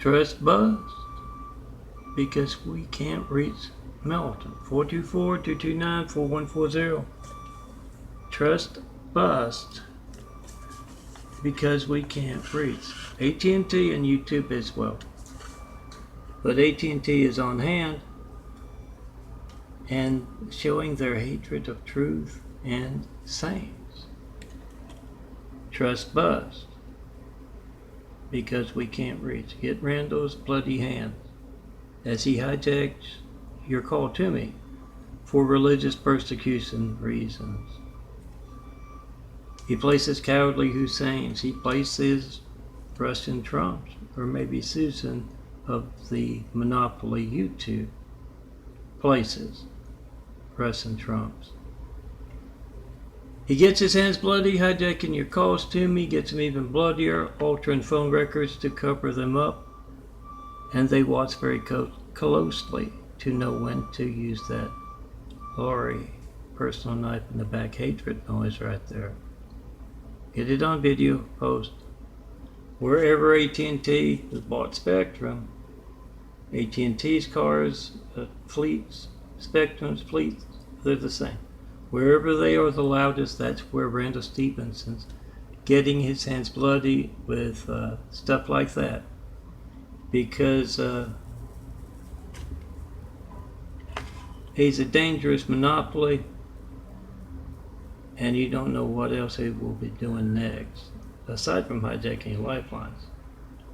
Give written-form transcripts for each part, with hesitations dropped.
Trust bust because we can't reach Melton. 424-229-4140. Trust bust because we can't reach AT&T and YouTube as well. But AT&T is on hand and showing their hatred of truth and saints. Trust bust because we can't reach. Get Randall's bloody hands as he hijacks your call to me for religious persecution reasons. He places cowardly Husseins. He places Russian Trumps, or maybe Susan of the monopoly YouTube places Russian Trumps. He gets his hands bloody, hijacking your calls to me, gets them even bloodier, altering phone records to cover them up, and they watch very closely to know when to use that Lori personal knife in the back hatred noise right there. Get it on video, post. Wherever AT&T has bought Spectrum, AT&T's cars, fleets, Spectrum's fleets, they're the same. Wherever they are the loudest, that's where Randall Stevenson's getting his hands bloody with stuff like that. Because he's a dangerous monopoly, and you don't know what else he will be doing next, aside from hijacking lifelines.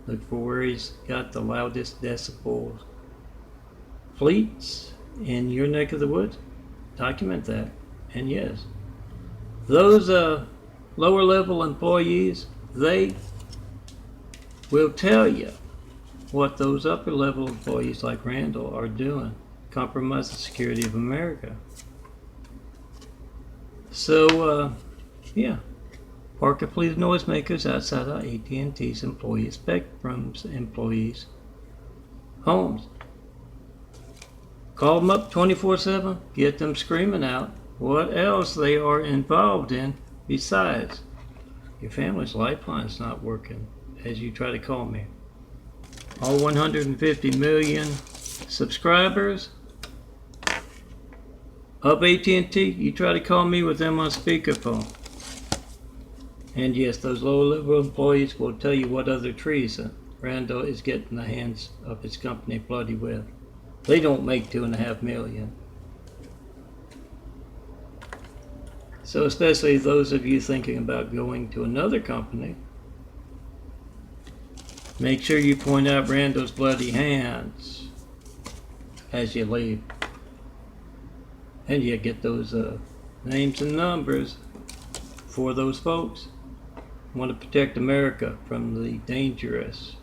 Look for where he's got the loudest decibels fleets in your neck of the woods. Document that. And yes, those lower level employees, they will tell you what those upper level employees like Randall are doing. Compromise the security of America. So, yeah. Parker please noisemakers outside of AT&T's employees, Spectrum's employees' homes. Call them up 24/7. Get them screaming out what else they are involved in besides your family's lifeline's not working as you try to call me. All 150 million subscribers of AT&T, you try to call me with them on speakerphone. And yes, those low-level employees will tell you what other treason Randall is getting the hands of his company bloody with. They don't make 2.5 million. So especially those of you thinking about going to another company, make sure you point out Randall's bloody hands as you leave. And you get those names and numbers for those folks. Want to protect America from the dangerous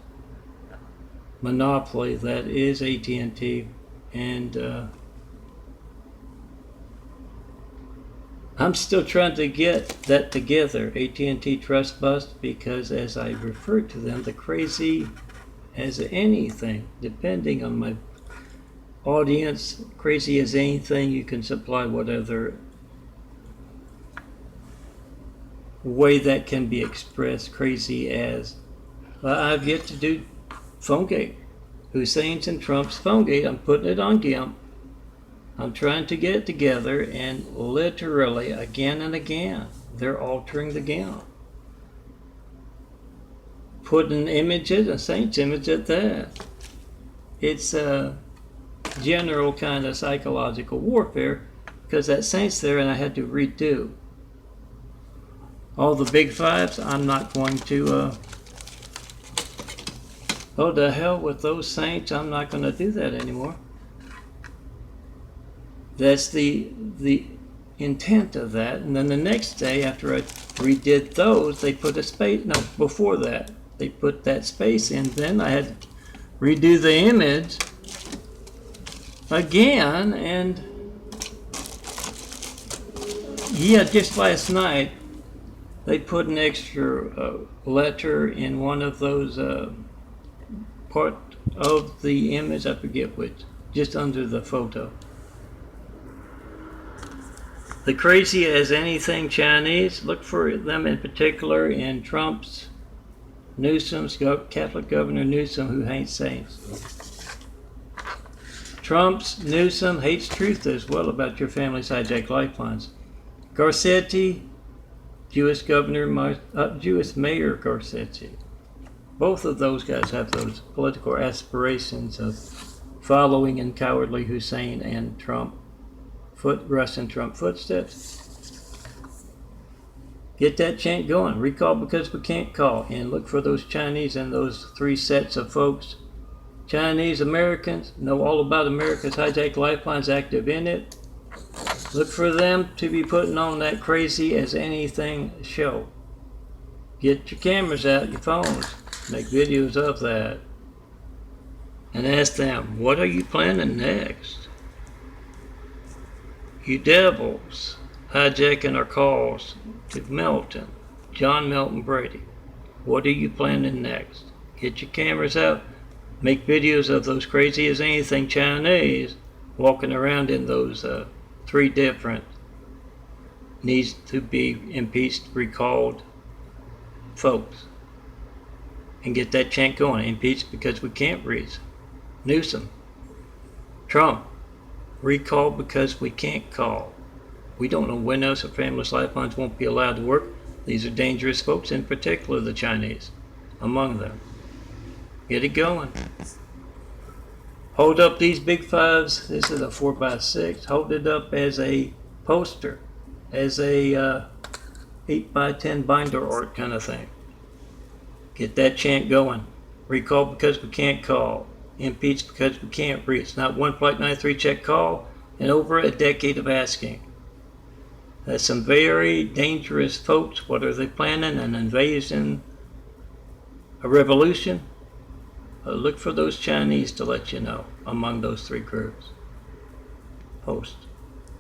monopoly that is AT&T, and I'm still trying to get that together, AT&T Trust Bust, because as I refer to them, the crazy as anything, depending on my audience, crazy as anything, you can supply whatever way that can be expressed. Crazy as I've yet to do PhoneGate. Hussein's and Trump's PhoneGate. I'm putting it on GIMP. I'm trying to get it together, and literally again and again they're altering the GIMP, putting images, a saint's image at that. It's a general kind of psychological warfare because that saint's there, and I had to redo all the big fives. I'm not going to oh, the hell with those saints. I'm not going to do that anymore. That's the intent of that. And then the next day, after I redid those, they put a space. No, before that, they put that space in. Then I had to redo the image again. And yeah, just last night, they put an extra letter in one of those part of the image. I forget which, just under the photo. The crazy as anything Chinese, look for them in particular in Trump's Newsom's Catholic Governor Newsom, who hates saints. Trump's Newsom hates truth as well about your family's hijacked lifelines. Garcetti, Jewish Mayor Garcetti. Both of those guys have those political aspirations of following in cowardly Hussein and Russian Trump footsteps. Get that chant going. Recall because we can't call. And look for those Chinese and those three sets of folks. Chinese Americans know all about America's hijacked lifelines, active in it. Look for them to be putting on that crazy as anything show. Get your cameras out, your phones. Make videos of that. And ask them, what are you planning next? You devils hijacking our calls to Melton, John Melton Brady. What are you planning next? Get your cameras out. Make videos of those crazy as anything Chinese walking around in those three different needs to be impeached, recalled folks. And get that chant going. Impeached because we can't reason. Newsom. Trump. Recall because we can't call. We don't know when else our family's lifelines won't be allowed to work. These are dangerous folks, in particular the Chinese, among them. Get it going. Hold up these big fives. This is a 4x6. Hold it up as a poster, as a 8x10 binder art kind of thing. Get that chant going. Recall because we can't call. Impeach because we can't reach. Not one Flight 93 check call in over a decade of asking. That's some very dangerous folks. What are they planning? An invasion? A revolution? Look for those Chinese to let you know among those three groups. Post.